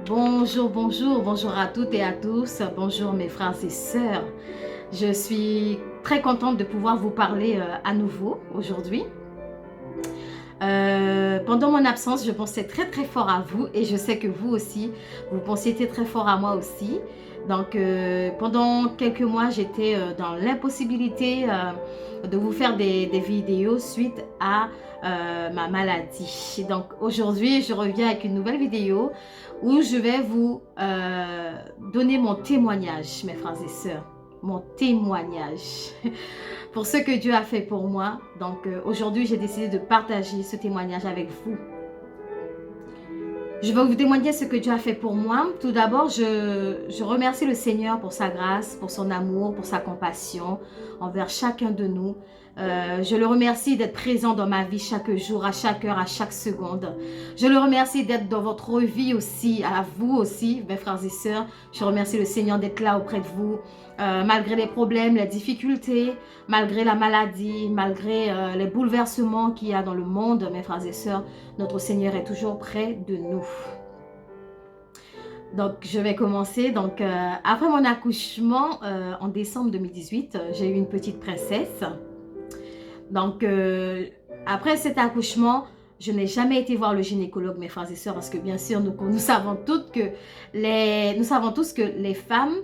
Bonjour, bonjour, bonjour à toutes et à tous. Bonjour mes frères et sœurs. Je suis très contente de pouvoir vous parler à nouveau aujourd'hui. Pendant mon absence, je pensais très fort à vous et je sais que vous aussi, vous pensiez très fort à moi aussi. Donc, pendant quelques mois, j'étais dans l'impossibilité de vous faire des vidéos suite à ma maladie. Donc, aujourd'hui, je reviens avec une nouvelle vidéo où je vais vous donner mon témoignage, mes frères et sœurs. Mon témoignage pour ce que Dieu a fait pour moi. Donc aujourd'hui, j'ai décidé de partager ce témoignage avec vous. Je vais vous témoigner ce que Dieu a fait pour moi. Tout d'abord, je remercie le Seigneur pour sa grâce, pour son amour, pour sa compassion envers chacun de nous. Je le remercie d'être présent dans ma vie chaque jour, à chaque heure, à chaque seconde. Je le remercie d'être dans votre vie aussi, à vous aussi, mes frères et sœurs. Je remercie le Seigneur d'être là auprès de vous, malgré les problèmes, les difficultés, malgré la maladie, malgré les bouleversements qu'il y a dans le monde, mes frères et sœurs. Notre Seigneur est toujours près de nous. Donc, je vais commencer. Donc, après mon accouchement, en décembre 2018, j'ai eu une petite princesse. Donc, après cet accouchement, je n'ai jamais été voir le gynécologue, mes frères et sœurs, parce que bien sûr, nous savons tous que les femmes,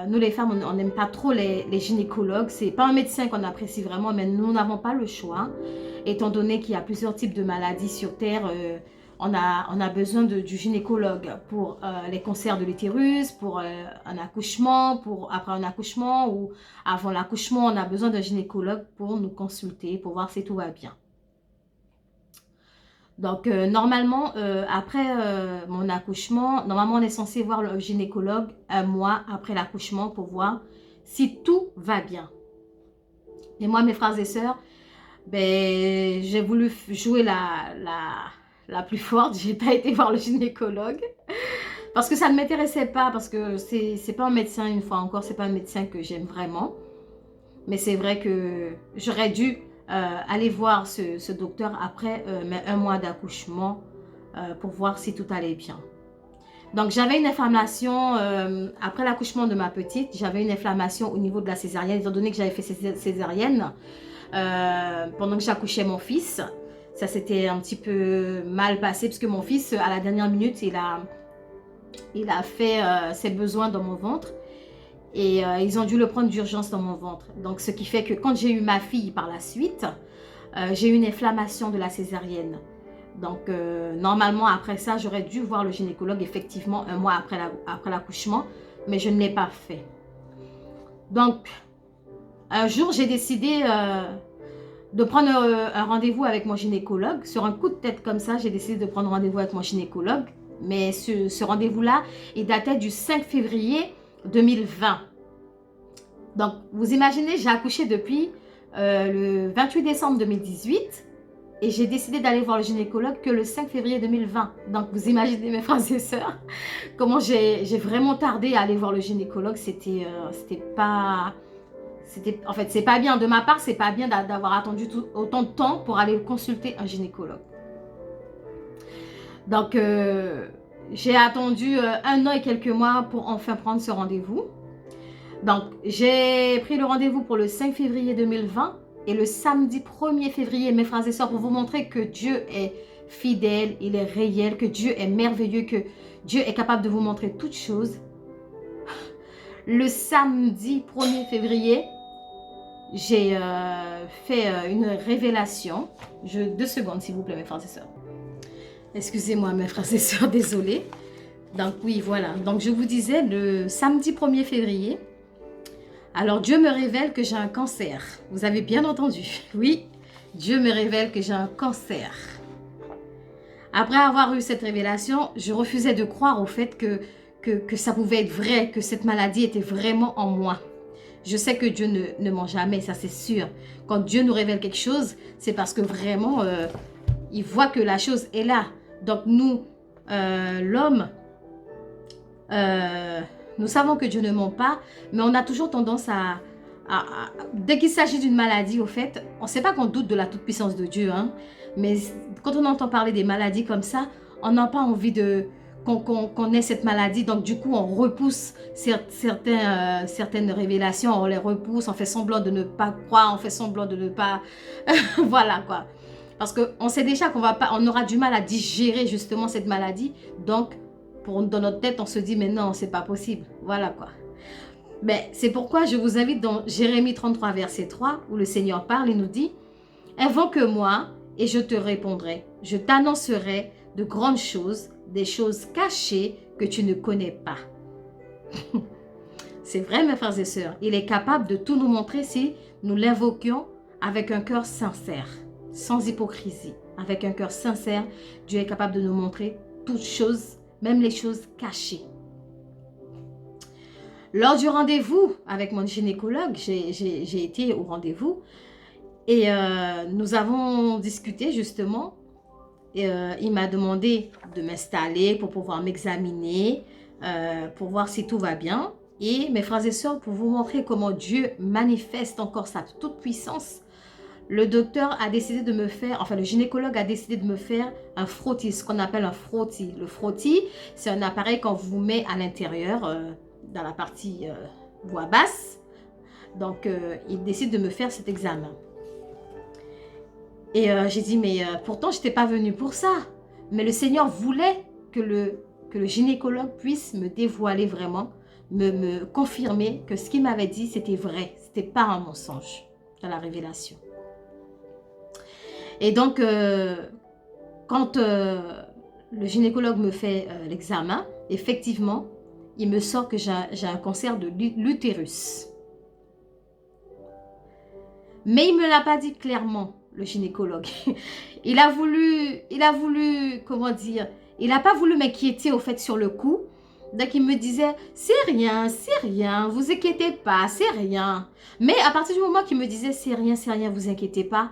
nous les femmes, on n'aime pas trop les gynécologues. C'est pas un médecin qu'on apprécie vraiment, mais nous n'avons pas le choix. Étant donné qu'il y a plusieurs types de maladies sur Terre, on a besoin du gynécologue pour les cancers de l'utérus, pour un accouchement, pour après un accouchement ou avant l'accouchement, on a besoin d'un gynécologue pour nous consulter, pour voir si tout va bien. Donc, normalement, après mon accouchement, normalement, on est censé voir le gynécologue un mois après l'accouchement pour voir si tout va bien. Et moi, mes frères et sœurs, ben, j'ai voulu jouer la plus forte. J'ai pas été voir le gynécologue parce que ça ne m'intéressait pas, parce que c'est pas un médecin, une fois encore, c'est pas un médecin que j'aime vraiment. Mais c'est vrai que j'aurais dû aller voir ce docteur après un mois d'accouchement pour voir si tout allait bien. Donc, j'avais une inflammation, après l'accouchement de ma petite, j'avais une inflammation au niveau de la césarienne, étant donné que j'avais fait césarienne pendant que j'accouchais mon fils. Ça s'était un petit peu mal passé, parce que mon fils, à la dernière minute, il a fait ses besoins dans mon ventre. Et ils ont dû le prendre d'urgence dans mon ventre. Donc, ce qui fait que quand j'ai eu ma fille par la suite, j'ai eu une inflammation de la césarienne. Donc, normalement, après ça, j'aurais dû voir le gynécologue, effectivement, un mois après l'accouchement, mais je ne l'ai pas fait. Donc, un jour, j'ai décidé de prendre un rendez-vous avec mon gynécologue. Sur un coup de tête comme ça, j'ai décidé de prendre rendez-vous avec mon gynécologue. Mais ce rendez-vous-là, il datait du 5 février 2020. Donc, vous imaginez, j'ai accouché depuis le 28 décembre 2018 et j'ai décidé d'aller voir le gynécologue que le 5 février 2020. Donc, vous imaginez, mes frères et sœurs, comment j'ai vraiment tardé à aller voir le gynécologue. En fait, c'est pas bien. De ma part, c'est pas bien d'avoir attendu autant de temps pour aller consulter un gynécologue. Donc, j'ai attendu 1 an et quelques mois pour enfin prendre ce rendez-vous. Donc, j'ai pris le rendez-vous pour le 5 février 2020 et le samedi 1er février, mes frères et sœurs, pour vous montrer que Dieu est fidèle, il est réel, que Dieu est merveilleux, que Dieu est capable de vous montrer toutes choses. Le samedi 1er février, j'ai fait une révélation. 2 secondes, s'il vous plaît, mes frères et sœurs. Excusez-moi, mes frères et sœurs, désolé. Donc oui, voilà. Donc je vous disais, le samedi 1er février, alors Dieu me révèle que j'ai un cancer. Vous avez bien entendu. Oui, Dieu me révèle que j'ai un cancer. Après avoir eu cette révélation, je refusais de croire au fait que ça pouvait être vrai, que cette maladie était vraiment en moi. Je sais que Dieu ne ment jamais, ça c'est sûr. Quand Dieu nous révèle quelque chose, c'est parce que vraiment, il voit que la chose est là. Donc nous, l'homme, nous savons que Dieu ne ment pas, mais on a toujours tendance dès qu'il s'agit d'une maladie, au fait, on ne sait pas qu'on doute de la toute-puissance de Dieu, hein, mais quand on entend parler des maladies comme ça, on n'a pas envie de qu'on ait cette maladie. Donc, du coup, on repousse certaines révélations, on les repousse, on fait semblant de ne pas croire, on fait semblant de ne pas... voilà, quoi. Parce qu'on sait déjà on aura du mal à digérer justement cette maladie. Donc, dans notre tête, on se dit, mais non, c'est pas possible. Voilà, quoi. Mais c'est pourquoi je vous invite dans Jérémie 33, verset 3, où le Seigneur parle et nous dit, « Invoque-moi et je te répondrai. Je t'annoncerai de grandes choses, des choses cachées que tu ne connais pas. » C'est vrai, mes frères et sœurs. Il est capable de tout nous montrer si nous l'invoquions avec un cœur sincère, sans hypocrisie. Avec un cœur sincère, Dieu est capable de nous montrer toutes choses, même les choses cachées. Lors du rendez-vous avec mon gynécologue, j'ai été au rendez-vous et nous avons discuté justement. Et, il m'a demandé de m'installer pour pouvoir m'examiner, pour voir si tout va bien. Et mes frères et sœurs, pour vous montrer comment Dieu manifeste encore sa toute puissance, le docteur a décidé de me faire, enfin le gynécologue a décidé de me faire un frottis, ce qu'on appelle un frottis. Le frottis, c'est un appareil qu'on vous met à l'intérieur, dans la partie voix basse. Donc, il décide de me faire cet examen. Et j'ai dit, mais pourtant, je n'étais pas venue pour ça. Mais le Seigneur voulait que le gynécologue puisse me dévoiler vraiment, me confirmer que ce qu'il m'avait dit, c'était vrai. Ce n'était pas un mensonge dans la révélation. Et donc, quand le gynécologue me fait l'examen, effectivement, il me sort que j'ai un cancer de l'utérus. Mais il ne me l'a pas dit clairement, le gynécologue. Il a voulu, comment dire, il n'a pas voulu m'inquiéter au fait sur le coup. Donc il me disait, c'est rien, vous inquiétez pas, c'est rien. Mais à partir du moment qu'il me disait, c'est rien, vous inquiétez pas,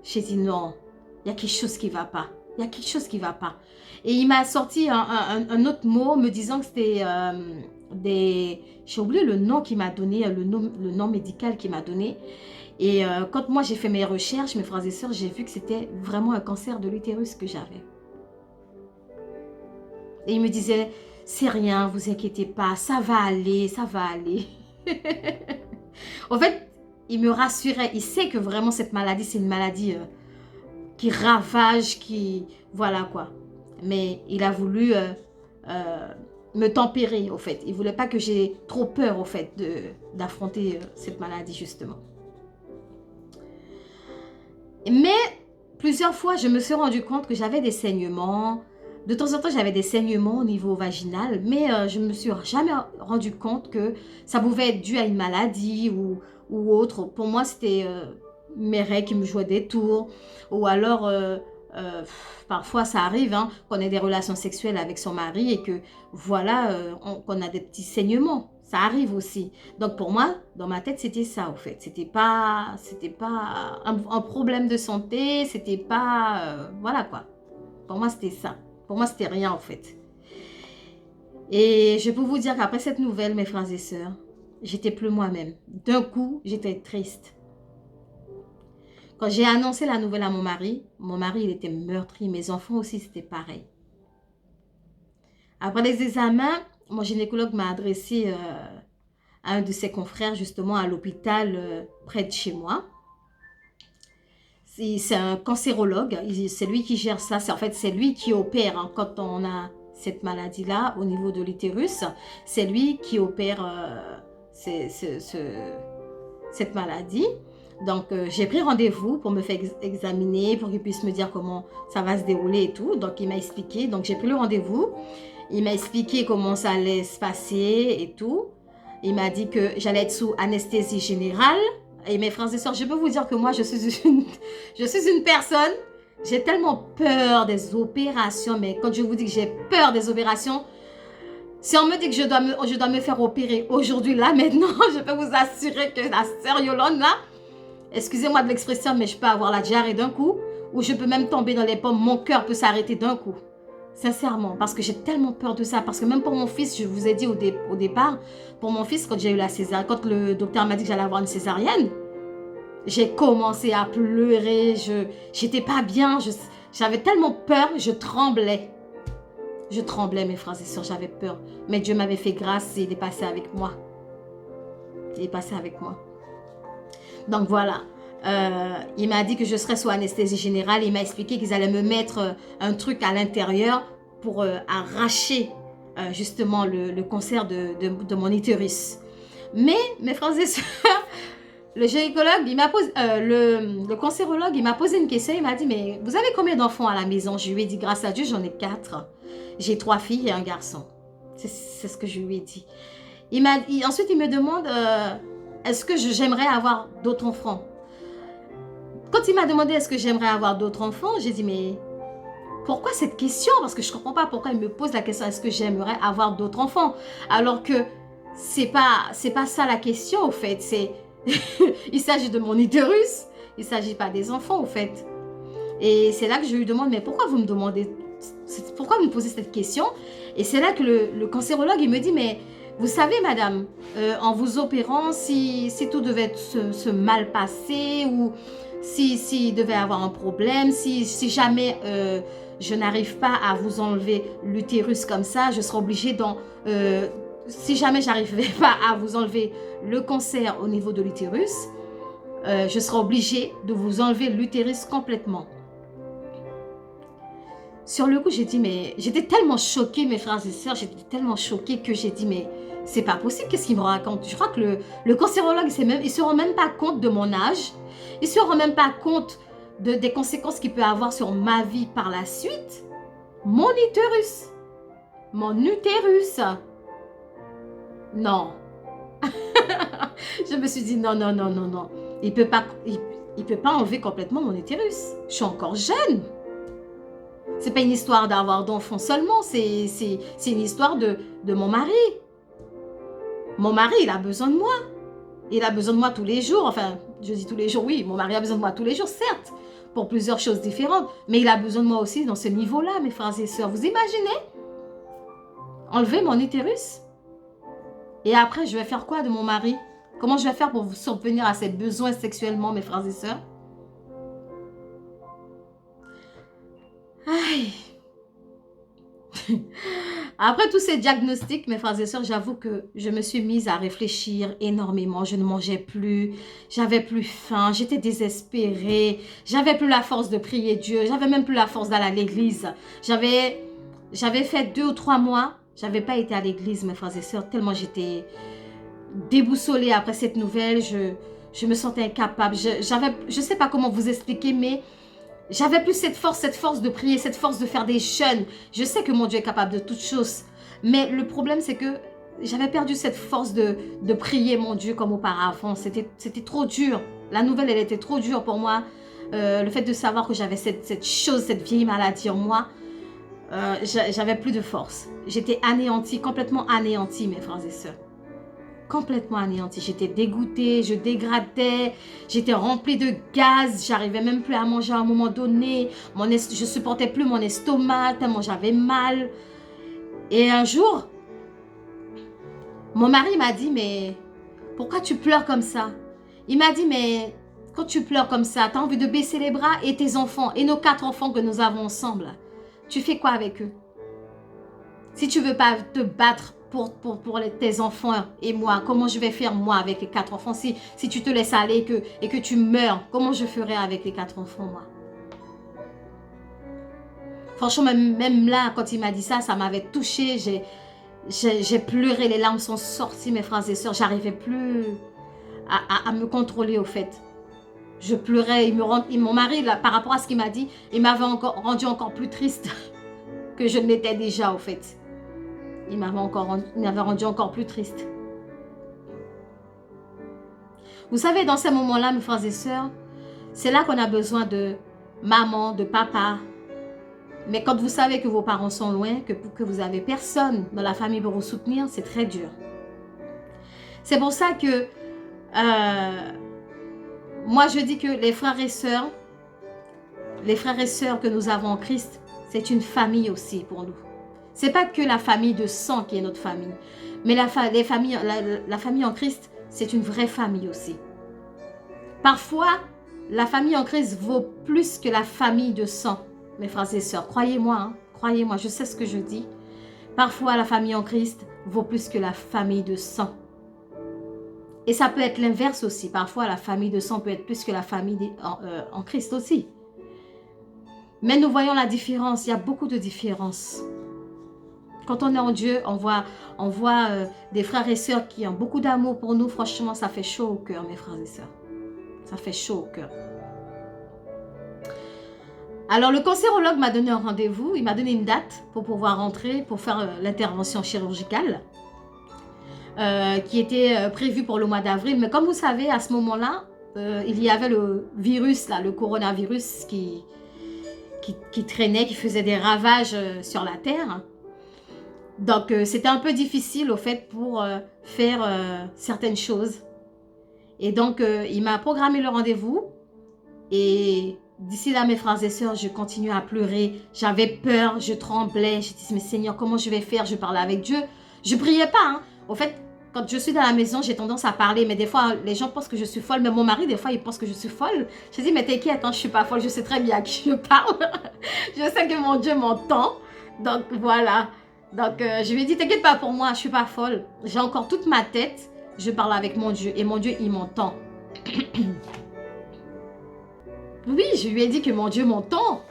j'ai dit non, il y a quelque chose qui ne va pas. Il y a quelque chose qui ne va pas. Et il m'a sorti un autre mot me disant que c'était j'ai oublié le nom qu'il m'a donné, le nom médical qu'il m'a donné. Et quand moi j'ai fait mes recherches, mes frères et sœurs, j'ai vu que c'était vraiment un cancer de l'utérus que j'avais. Et il me disait, c'est rien, vous inquiétez pas, ça va aller, ça va aller. En fait, il me rassurait. Il sait que vraiment cette maladie, c'est une maladie qui ravage, voilà quoi. Mais il a voulu me tempérer, au fait. Il ne voulait pas que j'ai trop peur, au fait, d'affronter cette maladie, justement. Mais plusieurs fois, je me suis rendu compte que j'avais des saignements. De temps en temps, j'avais des saignements au niveau vaginal, mais je ne me suis jamais rendu compte que ça pouvait être dû à une maladie ou autre. Pour moi, c'était mes règles qui me jouaient des tours. Ou alors, parfois, ça arrive hein, qu'on ait des relations sexuelles avec son mari et que, voilà, qu'on a des petits saignements. Ça arrive aussi. Donc, pour moi, dans ma tête, c'était ça, au fait. C'était pas un problème de santé. C'était pas... voilà, quoi. Pour moi, c'était ça. Pour moi, c'était rien, en fait. Et je peux vous dire qu'après cette nouvelle, mes frères et sœurs, j'étais plus moi-même. D'un coup, j'étais triste. Quand j'ai annoncé la nouvelle à mon mari, il était meurtri. Mes enfants aussi, c'était pareil. Après les examens, mon gynécologue m'a adressé à un de ses confrères, justement, à l'hôpital près de chez moi. C'est un cancérologue, c'est lui qui gère ça. En fait, c'est lui qui opère hein, quand on a cette maladie-là au niveau de l'utérus. C'est lui qui opère cette maladie. Donc, j'ai pris rendez-vous pour me faire examiner, pour qu'il puisse me dire comment ça va se dérouler et tout. Donc, il m'a expliqué. Donc, j'ai pris le rendez-vous. Il m'a expliqué comment ça allait se passer et tout. Il m'a dit que j'allais être sous anesthésie générale. Et mes frères et sœurs, je peux vous dire que moi, je suis une personne, j'ai tellement peur des opérations. Mais quand je vous dis que j'ai peur des opérations, si on me dit que je dois me faire opérer aujourd'hui, là, maintenant, je peux vous assurer que la sœur Yolande, là, excusez-moi de l'expression, mais je peux avoir la diarrhée d'un coup, ou je peux même tomber dans les pommes, mon cœur peut s'arrêter d'un coup. Sincèrement, parce que j'ai tellement peur de ça. Parce que même pour mon fils, je vous ai dit au départ, pour mon fils, quand j'ai eu la césarienne, quand le docteur m'a dit que j'allais avoir une césarienne, j'ai commencé à pleurer, j'étais pas bien, j'avais tellement peur, je tremblais. Je tremblais, mes frères et sœurs, j'avais peur. Mais Dieu m'avait fait grâce et il est passé avec moi. Il est passé avec moi. Donc voilà. Il m'a dit que je serais sous anesthésie générale. Il m'a expliqué qu'ils allaient me mettre un truc à l'intérieur pour arracher justement le cancer de mon utérus. Mais, mes frères et sœurs, le gynécologue, il m'a posé, le cancérologue, il m'a posé une question. Il m'a dit, mais vous avez combien d'enfants à la maison? Je lui ai dit, grâce à Dieu, j'en ai 4. J'ai 3 filles et un garçon. C'est ce que je lui ai dit. Ensuite, il me demande, est-ce que j'aimerais avoir d'autres enfants? Quand il m'a demandé, est-ce que j'aimerais avoir d'autres enfants, j'ai dit, mais pourquoi cette question? Parce que je ne comprends pas pourquoi il me pose la question, est-ce que j'aimerais avoir d'autres enfants? Alors que c'est pas ça la question, au fait. Il s'agit de mon utérus. Il ne s'agit pas des enfants, au fait. Et c'est là que je lui demande, mais pourquoi vous me demandez, pourquoi vous me posez cette question? Et c'est là que le cancérologue, il me dit, mais vous savez, madame, en vous opérant, si tout devait se mal passer ou s'il devait avoir un problème, si jamais je n'arrive pas à vous enlever l'utérus comme ça, je serai obligée si jamais j'arrivais pas à vous enlever le cancer au niveau de l'utérus, je serai obligée de vous enlever l'utérus complètement. Sur le coup, j'ai dit, mais j'étais tellement choquée, mes frères et sœurs, j'étais tellement choquée que j'ai dit, mais c'est pas possible, qu'est-ce qu'il me raconte? Je crois que le cancérologue, il se rend même pas compte de mon âge, il se rend même pas compte des conséquences qu'il peut avoir sur ma vie par la suite. Mon utérus. Non. Je me suis dit, non. Il peut pas enlever complètement mon utérus. Je suis encore jeune. C'est pas une histoire d'avoir d'enfants seulement, c'est une histoire de mon mari. Mon mari, il a besoin de moi. Il a besoin de moi tous les jours. Enfin, je dis tous les jours, oui, mon mari a besoin de moi tous les jours, certes, pour plusieurs choses différentes. Mais il a besoin de moi aussi dans ce niveau-là, mes frères et sœurs. Vous imaginez? Enlever mon utérus? Et après, je vais faire quoi de mon mari? Comment je vais faire pour subvenir à ses besoins sexuellement, mes frères et sœurs? Aïe. Après tous ces diagnostics, mes frères et sœurs, j'avoue que je me suis mise à réfléchir énormément. Je ne mangeais plus, j'avais plus faim, j'étais désespérée, j'avais plus la force de prier Dieu, j'avais même plus la force d'aller à l'église. J'avais fait 2 ou 3 mois, j'avais pas été à l'église, mes frères et sœurs, tellement j'étais déboussolée après cette nouvelle. Je me sentais incapable. Je sais pas comment vous expliquer, mais j'avais plus cette force de prier, cette force de faire des jeûnes. Je sais que mon Dieu est capable de toutes choses. Mais le problème, c'est que j'avais perdu cette force de prier mon Dieu comme auparavant. C'était trop dur. La nouvelle, elle était trop dure pour moi. Le fait de savoir que j'avais cette vieille maladie en moi, j'avais plus de force. J'étais anéantie, complètement anéantie, mes frères et sœurs. Complètement anéantie. J'étais dégoûtée, je dégradais, j'étais remplie de gaz, j'arrivais même plus à manger à un moment donné, je supportais plus mon estomac tellement j'avais mal. Et un jour, mon mari m'a dit, mais pourquoi tu pleures comme ça? Il m'a dit, mais quand tu pleures comme ça, tu as envie de baisser les bras, et tes enfants, et nos 4 enfants que nous avons ensemble, tu fais quoi avec eux? Si tu ne veux pas te battre pour tes enfants et moi, comment je vais faire moi avec les 4 enfants? Si tu te laisses aller et que tu meurs, comment je ferai avec les 4 enfants moi? Franchement, même là, quand il m'a dit ça, ça m'avait touchée. J'ai pleuré, les larmes sont sorties, mes frères et sœurs. J'arrivais plus à me contrôler au fait. Je pleurais. Mon mari, là, par rapport à ce qu'il m'a dit, il m'avait rendu encore plus triste que je ne l'étais déjà au fait. Il m'avait rendu encore plus triste. Vous savez, dans ces moments-là, mes frères et sœurs, c'est là qu'on a besoin de maman, de papa. Mais quand vous savez que vos parents sont loin, que vous n'avez personne dans la famille pour vous soutenir, c'est très dur. C'est pour ça que moi je dis que les frères et sœurs que nous avons en Christ, c'est une famille aussi pour nous. C'est pas que la famille de sang qui est notre famille, mais la famille en Christ, c'est une vraie famille aussi. Parfois, la famille en Christ vaut plus que la famille de sang, mes frères et sœurs. Croyez-moi, hein, croyez-moi, je sais ce que je dis. Parfois, la famille en Christ vaut plus que la famille de sang. Et ça peut être l'inverse aussi. Parfois, la famille de sang peut être plus que la famille en Christ aussi. Mais nous voyons la différence. Il y a beaucoup de différences. Quand on est en Dieu, on voit des frères et sœurs qui ont beaucoup d'amour pour nous. Franchement, ça fait chaud au cœur, mes frères et sœurs. Ça fait chaud au cœur. Alors, le cancérologue m'a donné un rendez-vous. Il m'a donné une date pour pouvoir rentrer, pour faire l'intervention chirurgicale qui était prévue pour le mois d'avril. Mais comme vous savez, à ce moment-là, il y avait le virus, là, le coronavirus qui traînait, qui faisait des ravages sur la Terre. Donc, c'était un peu difficile, au fait, pour faire certaines choses. Et donc, il m'a programmé le rendez-vous. Et d'ici là, mes frères et sœurs, je continuais à pleurer. J'avais peur, je tremblais. Je disais, mais Seigneur, comment je vais faire? Je parlais avec Dieu. Je ne priais pas. Hein. Au fait, quand je suis dans la maison, j'ai tendance à parler. Mais des fois, les gens pensent que je suis folle. Mais mon mari, des fois, il pense que je suis folle. Je dis, mais t'inquiète, hein, je ne suis pas folle. Je sais très bien à qui je parle. Je sais que mon Dieu m'entend. Donc, voilà. Donc, je lui ai dit, t'inquiète pas pour moi, je ne suis pas folle. J'ai encore toute ma tête. Je parle avec mon Dieu. Et mon Dieu, il m'entend. Oui, je lui ai dit que mon Dieu m'entend.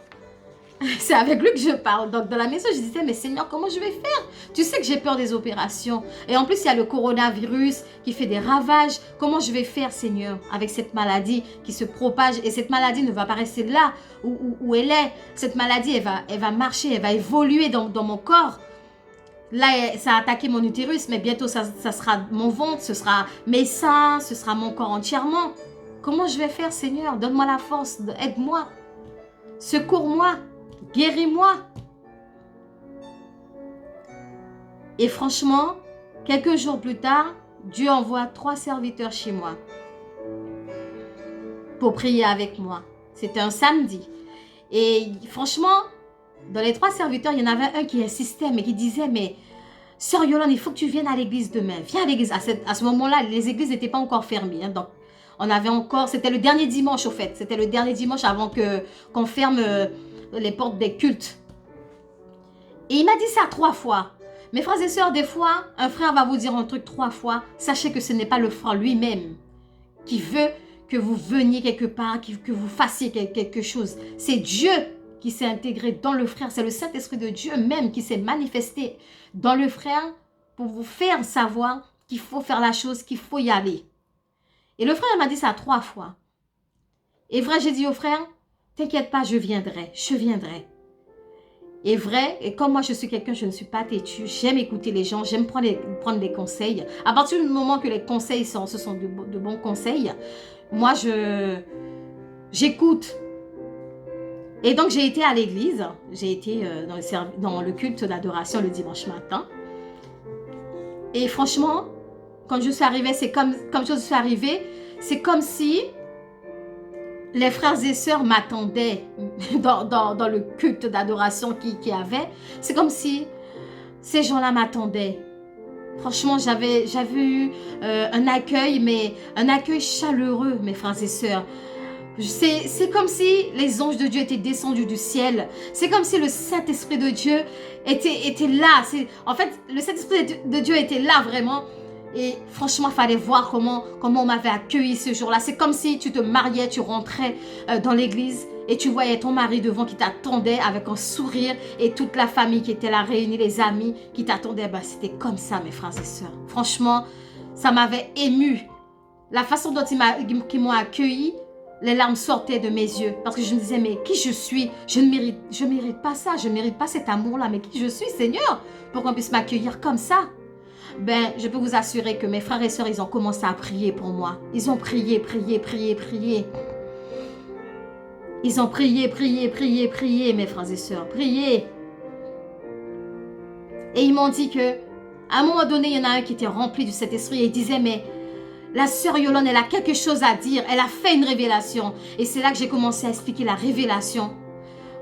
C'est avec lui que je parle. Donc, dans la maison, je disais, mais Seigneur, comment je vais faire? Tu sais que j'ai peur des opérations. Et en plus, il y a le coronavirus qui fait des ravages. Comment je vais faire, Seigneur, avec cette maladie qui se propage? Et cette maladie ne va pas rester là où elle est. Cette maladie, elle va marcher, elle va évoluer dans mon corps. Là, ça a attaqué mon utérus, mais bientôt, ça sera mon ventre, ce sera mes seins, ce sera mon corps entièrement. Comment je vais faire, Seigneur? Donne-moi la force, aide-moi. Secours-moi, guéris-moi. Et franchement, quelques jours plus tard, Dieu envoie 3 serviteurs chez moi pour prier avec moi. C'était un samedi. Et franchement, dans les 3 serviteurs, il y en avait un qui insistait, mais qui disait, mais Sœur Yolande, il faut que tu viennes à l'église demain. Viens à l'église. À ce moment-là, les églises n'étaient pas encore fermées. Hein, donc, on avait encore, c'était le dernier dimanche au fait. C'était le dernier dimanche avant qu'on ferme les portes des cultes. Et il m'a dit ça 3 fois. Mes frères et sœurs, des fois, un frère va vous dire un truc 3 fois. Sachez que ce n'est pas le frère lui-même qui veut que vous veniez quelque part, que vous fassiez quelque chose. C'est Dieu qui s'est intégré dans le frère. C'est le Saint-Esprit de Dieu même qui s'est manifesté dans le frère pour vous faire savoir qu'il faut faire la chose, qu'il faut y aller. Et le frère m'a dit ça 3 fois. Et vrai, j'ai dit au frère, t'inquiète pas, je viendrai, je viendrai. Et vrai, et comme moi je suis quelqu'un, je ne suis pas têtue, j'aime écouter les gens, j'aime prendre des conseils. À partir du moment que les conseils ce sont de bons conseils, moi j'écoute. Et donc j'ai été à l'église, j'ai été dans le culte d'adoration le dimanche matin. Et franchement, quand je suis arrivée, c'est comme je suis arrivée, c'est comme si les frères et sœurs m'attendaient dans le culte d'adoration qu'il y avait. C'est comme si ces gens-là m'attendaient. Franchement, j'avais eu un accueil, mais un accueil chaleureux, mes frères et sœurs. C'est comme si les anges de Dieu étaient descendus du ciel. C'est comme si le Saint-Esprit de Dieu était là. En fait, le Saint-Esprit de Dieu était là vraiment. Et franchement, il fallait voir comment on m'avait accueilli ce jour-là. C'est comme si tu te mariais, tu rentrais dans l'église et tu voyais ton mari devant qui t'attendait avec un sourire et toute la famille qui était là réunie, les amis qui t'attendaient. Ben, c'était comme ça, mes frères et sœurs. Franchement, ça m'avait ému. La façon dont ils m'ont accueilli, les larmes sortaient de mes yeux parce que je me disais, mais qui je suis? Je ne mérite pas ça, je ne mérite pas cet amour-là. Mais qui je suis, Seigneur, pour qu'on puisse m'accueillir comme ça? Ben, je peux vous assurer que mes frères et sœurs, ils ont commencé à prier pour moi. Ils ont prié, prié, prié, prié. Ils ont prié, prié, prié, prié, mes frères et sœurs, prié. Et ils m'ont dit que, à un moment donné, il y en a un qui était rempli de cet esprit et il disait, mais la sœur Yolande, elle a quelque chose à dire. Elle a fait une révélation. Et c'est là que j'ai commencé à expliquer la révélation.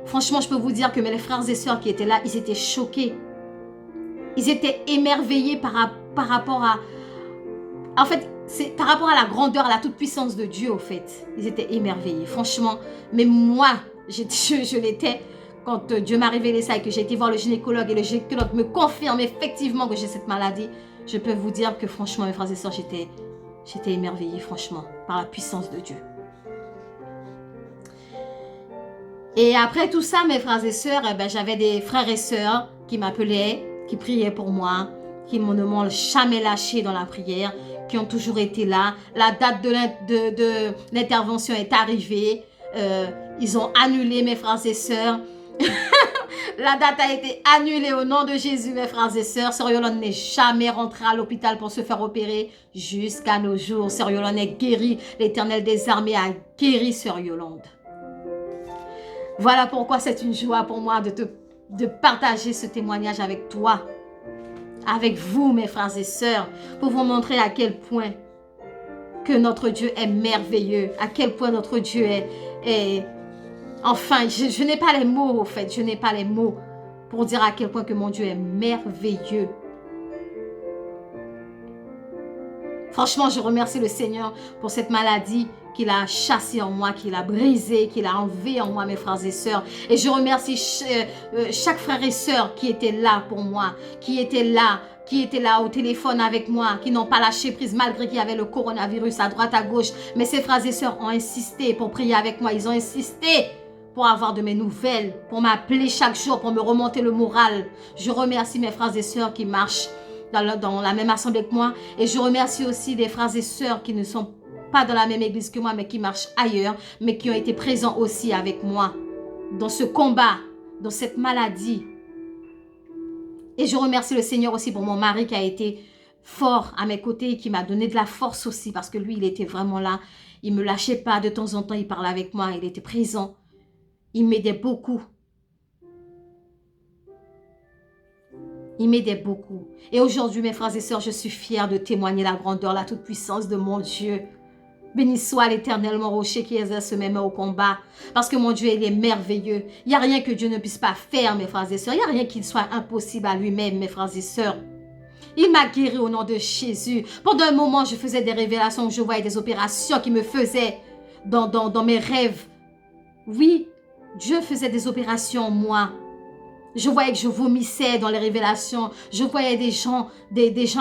Franchement, je peux vous dire que mes frères et sœurs qui étaient là, ils étaient choqués. Ils étaient émerveillés par rapport à... En fait, c'est par rapport à la grandeur, à la toute-puissance de Dieu, au fait. Ils étaient émerveillés, franchement. Mais moi, je l'étais quand Dieu m'a révélé ça et que j'ai été voir le gynécologue et le gynécologue me confirme effectivement que j'ai cette maladie, je peux vous dire que franchement, mes frères et sœurs, j'étais émerveillée, franchement, par la puissance de Dieu. Et après tout ça, mes frères et sœurs, eh ben, j'avais des frères et sœurs qui m'appelaient, qui priaient pour moi, qui ne m'ont jamais lâché dans la prière, qui ont toujours été là. La date de l'intervention est arrivée. Ils ont annulé, mes frères et sœurs. La date a été annulée au nom de Jésus, mes frères et sœurs. Sœur Yolande n'est jamais rentrée à l'hôpital pour se faire opérer jusqu'à nos jours. Sœur Yolande est guérie. L'Éternel des armées a guéri Sœur Yolande. Voilà pourquoi c'est une joie pour moi de partager ce témoignage avec toi, avec vous, mes frères et sœurs, pour vous montrer à quel point que notre Dieu est merveilleux, à quel point notre Dieu est... Enfin, je n'ai pas les mots, au fait, je n'ai pas les mots pour dire à quel point que mon Dieu est merveilleux. Franchement, je remercie le Seigneur pour cette maladie qu'il a chassée en moi, qu'il a brisée, qu'il a enlevée en moi, mes frères et sœurs. Et je remercie chaque frère et sœur qui était là pour moi, qui était là au téléphone avec moi, qui n'ont pas lâché prise malgré qu'il y avait le coronavirus à droite, à gauche. Mais ces frères et sœurs ont insisté pour prier avec moi. Ils ont insisté pour avoir de mes nouvelles, pour m'appeler chaque jour, pour me remonter le moral. Je remercie mes frères et sœurs qui marchent dans la même assemblée que moi. Et je remercie aussi des frères et sœurs qui ne sont pas dans la même église que moi, mais qui marchent ailleurs, mais qui ont été présents aussi avec moi dans ce combat, dans cette maladie. Et je remercie le Seigneur aussi pour mon mari qui a été fort à mes côtés et qui m'a donné de la force aussi, parce que lui, il était vraiment là. Il ne me lâchait pas. De temps en temps, il parlait avec moi. Il était présent. Il m'aidait beaucoup. Il m'aidait beaucoup. Et aujourd'hui, mes frères et sœurs, je suis fière de témoigner la grandeur, la toute-puissance de mon Dieu. Béni soit l'Éternel, mon rocher qui exerce mes mains au combat. Parce que mon Dieu, il est merveilleux. Il n'y a rien que Dieu ne puisse pas faire, mes frères et sœurs. Il n'y a rien qui soit impossible à lui-même, mes frères et sœurs. Il m'a guéri au nom de Jésus. Pendant un moment, je faisais des révélations, je voyais des opérations qui me faisaient dans mes rêves. Oui, Dieu faisait des opérations en moi. Je voyais que je vomissais dans les révélations. Je voyais des gens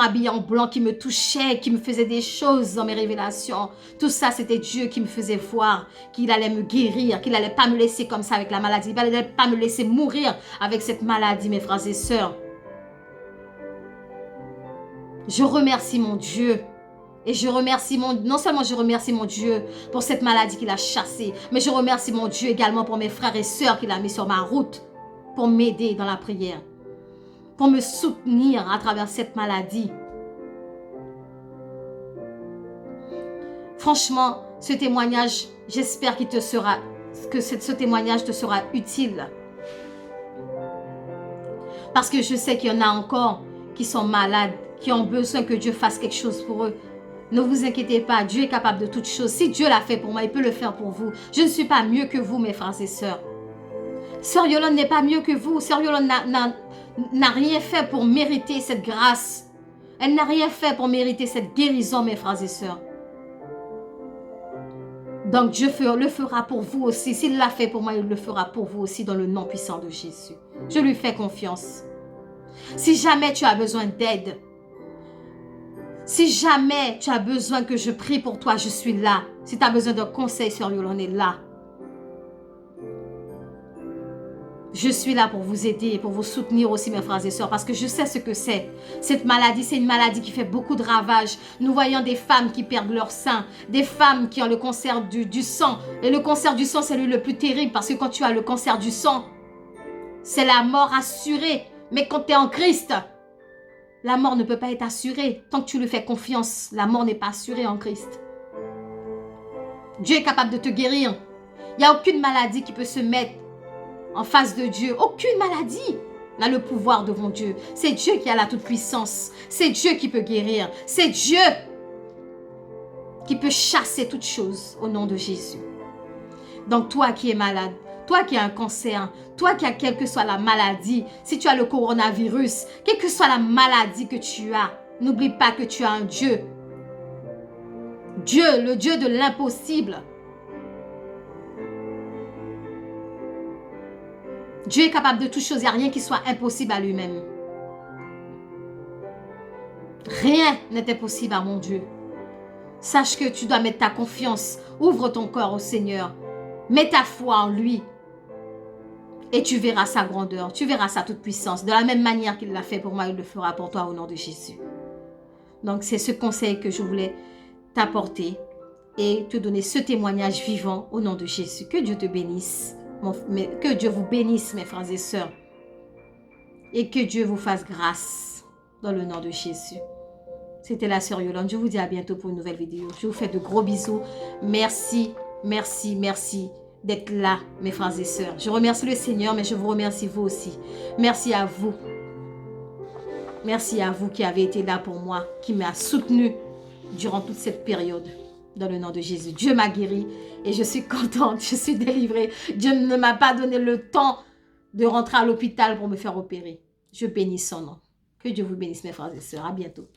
habillés en blanc qui me touchaient, qui me faisaient des choses dans mes révélations. Tout ça, c'était Dieu qui me faisait voir qu'il allait me guérir, qu'il n'allait pas me laisser comme ça avec la maladie. Il n'allait pas me laisser mourir avec cette maladie, mes frères et sœurs. Je remercie mon Dieu. Et je remercie non seulement je remercie mon Dieu pour cette maladie qu'il a chassée, mais je remercie mon Dieu également pour mes frères et sœurs qu'il a mis sur ma route pour m'aider dans la prière, pour me soutenir à travers cette maladie. Franchement, ce témoignage, j'espère que ce témoignage te sera utile. Parce que je sais qu'il y en a encore qui sont malades, qui ont besoin que Dieu fasse quelque chose pour eux. Ne vous inquiétez pas, Dieu est capable de toutes choses. Si Dieu l'a fait pour moi, il peut le faire pour vous. Je ne suis pas mieux que vous, mes frères et sœurs. Sœur Yolande n'est pas mieux que vous. Sœur Yolande n'a rien fait pour mériter cette grâce. Elle n'a rien fait pour mériter cette guérison, mes frères et sœurs. Donc Dieu le fera pour vous aussi. S'il l'a fait pour moi, il le fera pour vous aussi dans le nom puissant de Jésus. Je lui fais confiance. Si jamais tu as besoin d'aide, si jamais tu as besoin que je prie pour toi, je suis là. Si tu as besoin d'un conseil, Sœur Yolande est là. Je suis là pour vous aider et pour vous soutenir aussi, mes frères et sœurs, parce que je sais ce que c'est. Cette maladie, c'est une maladie qui fait beaucoup de ravages. Nous voyons des femmes qui perdent leur sein, des femmes qui ont le cancer du sang. Et le cancer du sang, c'est lui le plus terrible, parce que quand tu as le cancer du sang, c'est la mort assurée. Mais quand tu es en Christ, la mort ne peut pas être assurée. Tant que tu lui fais confiance, la mort n'est pas assurée en Christ. Dieu est capable de te guérir. Il n'y a aucune maladie qui peut se mettre en face de Dieu. Aucune maladie n'a le pouvoir devant Dieu. C'est Dieu qui a la toute-puissance. C'est Dieu qui peut guérir. C'est Dieu qui peut chasser toutes choses au nom de Jésus. Donc toi qui es malade, toi qui as un cancer, toi qui as quelle que soit la maladie, si tu as le coronavirus, quelle que soit la maladie que tu as, n'oublie pas que tu as un Dieu. Dieu, le Dieu de l'impossible. Dieu est capable de toutes choses. Il n'y a rien qui soit impossible à lui-même. Rien n'est impossible à mon Dieu. Sache que tu dois mettre ta confiance. Ouvre ton cœur au Seigneur. Mets ta foi en lui. Et tu verras sa grandeur. Tu verras sa toute-puissance. De la même manière qu'il l'a fait pour moi, il le fera pour toi au nom de Jésus. Donc, c'est ce conseil que je voulais t'apporter et te donner ce témoignage vivant au nom de Jésus. Que Dieu te bénisse. Que Dieu vous bénisse, mes frères et sœurs. Et que Dieu vous fasse grâce dans le nom de Jésus. C'était la sœur Yolande. Je vous dis à bientôt pour une nouvelle vidéo. Je vous fais de gros bisous. Merci, merci, merci d'être là, mes frères et sœurs. Je remercie le Seigneur, mais je vous remercie vous aussi. Merci à vous. Merci à vous qui avez été là pour moi, qui m'a soutenu durant toute cette période. Dans le nom de Jésus. Dieu m'a guéri et je suis contente, je suis délivrée. Dieu ne m'a pas donné le temps de rentrer à l'hôpital pour me faire opérer. Je bénis son nom. Que Dieu vous bénisse, mes frères et sœurs. À bientôt.